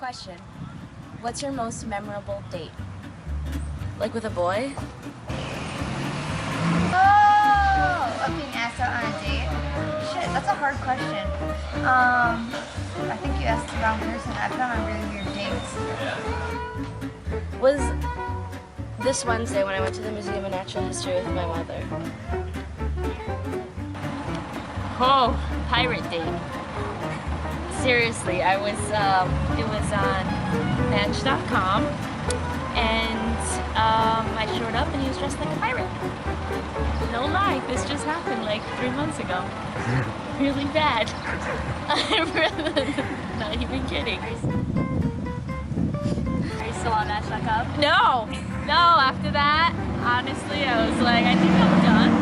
Question. What's your most memorable date? Like with a boy? Oh! Of being asked out on a date? Shit, that's a hard question. I think you asked the wrong person. I've gone on really weird dates. Was this Wednesday when I went to the Museum of Natural History with my mother. Oh, pirate date. Seriously, it was on Match.com, and I showed up and he was dressed like a pirate. No lie, this just happened like 3 months ago. Really bad. I'm not even kidding. Are you still on Match.com? No, after that, honestly, I was like, I think I'm done.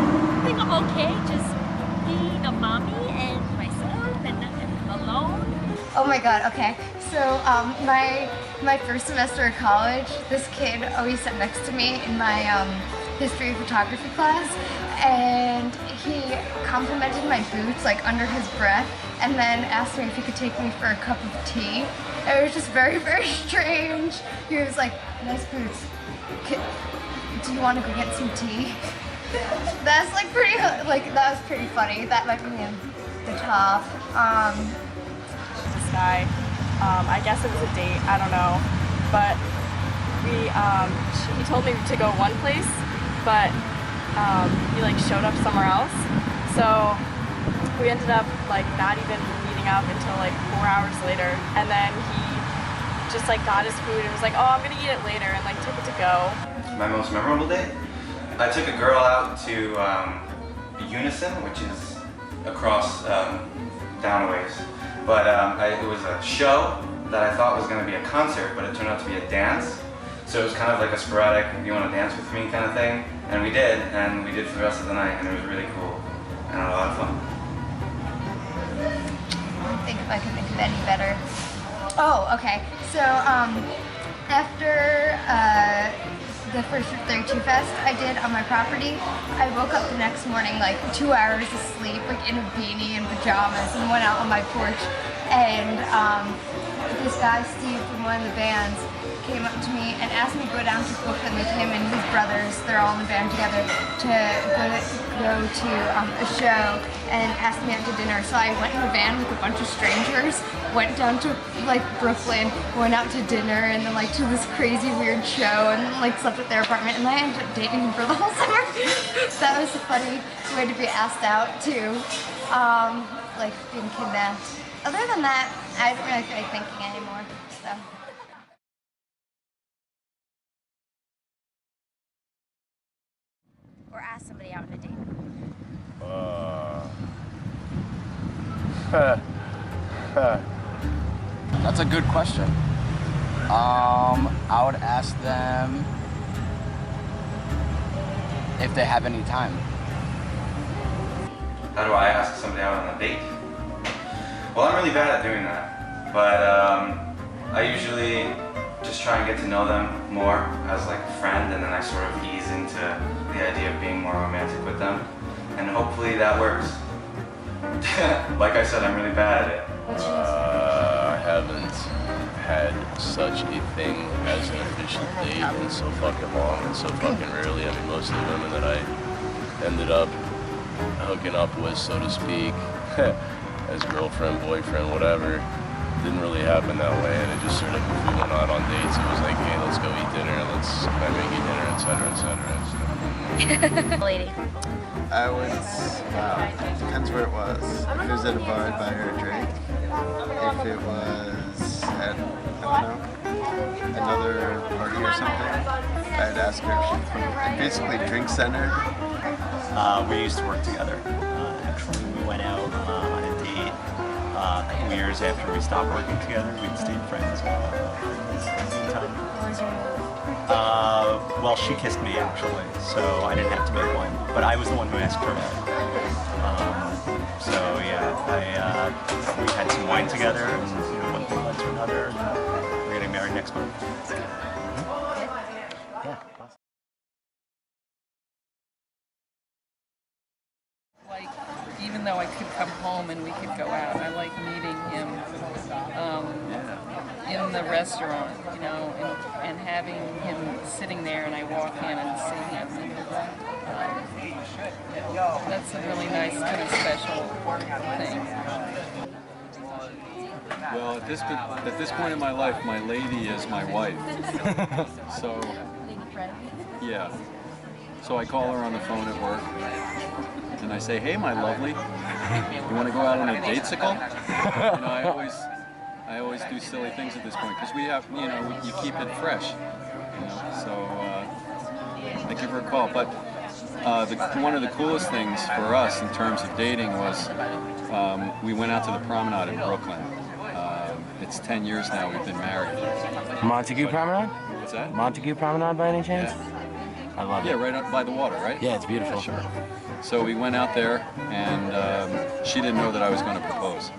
I think I'm okay just being a mommy and myself and alone. Oh my god, okay. So my first semester of college, this kid always sat next to me in my history and photography class, and he complimented my boots like under his breath and then asked me if he could take me for a cup of tea. It was just very, very strange. He was like, nice boots. Do you want to go get some tea? That's like pretty, that was pretty funny. That might be the top. This guy, I guess it was a date, I don't know, but he told me to go one place, but he like showed up somewhere else, so we ended up like not even meeting up until like 4 hours later, and then he just like got his food and was like, oh, I'm gonna eat it later, and like took it to go. My most memorable date? I took a girl out to Unison, which is across down a ways. But it was a show that I thought was going to be a concert, but it turned out to be a dance. So it was kind of like a sporadic, do you want to dance with me kind of thing. And we did for the rest of the night, and it was really cool and a lot of fun. I think if I can think of any better. Oh, okay. So after the first 32 Fest I did on my property, I woke up the next morning like 2 hours of sleep, like in a beanie and pajamas, and went out on my porch, and this guy, Steve, from one of the bands, came up to me and asked me to go down to Brooklyn with him and his brothers, they're all in the band together, to go to a show, and asked me out to dinner. So I went in a van with a bunch of strangers, went down to like Brooklyn, went out to dinner, and then like to this crazy weird show, and like slept at their apartment, and I ended up dating him for the whole summer. That was a funny way to be asked out too, like being kidnapped. Other than that, I don't really feel like thinking anymore, so. Or ask somebody out on a date. That's a good question. I would ask them if they have any time. How do I ask somebody out on a date? Well, I'm really bad at doing that, but I usually just try and get to know them more as like a friend, and then I sort of ease into the idea of being more romantic with them, and hopefully that works. Like I said, I'm really bad at it. I haven't had such a thing as an official date in so fucking long and so fucking rarely. I mean, most of the women that I ended up hooking up with, so to speak, as girlfriend, boyfriend, whatever, didn't really happen that way, and it just sort of, if we went out on dates, it was like, hey, let's go eat dinner, can I make you dinner, etc. Lady. I was, depends where it was. If it was at a bar, I'd buy her a drink. If it was at, I don't know, another party or something, I'd ask her if she'd come. And basically, drink center. We used to work together. Actually, we went out on a date a couple years after we stopped working together. We'd stayed friends in the meantime. Well, she kissed me actually, so I didn't have to make one. But I was the one who asked her out. So yeah, we had some wine together, and one thing led to another. And we're getting married next month. Yeah. Like, even though I could come home and we could go out, I like meeting him in the restaurant, you know, and having him sitting there, and I walk in and see him. That's a really nice kind of special thing. Well, at this point in my life, my lady is my wife. So, yeah. So I call her on the phone at work, and I say, "Hey, my lovely, you want to go out on a datesicle?" You know, I always do silly things at this point because we have, you know, you keep it fresh. You know, so I give her a call. But one of the coolest things for us in terms of dating was we went out to the promenade in Brooklyn. It's 10 years now we've been married. Montague Promenade? What's that? Montague Promenade by any chance? Yeah. I love it. Yeah, right up by the water, right? Yeah, it's beautiful. Yeah, sure. So we went out there, and she didn't know that I was going to propose.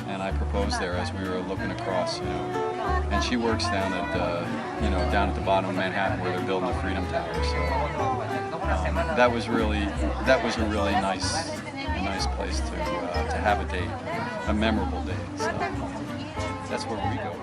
And I proposed there as we were looking across, you know. And she works down at, you know, down at the bottom of Manhattan where they're building the Freedom Tower. So that was a really nice place to have a date, a memorable date. So that's where we go.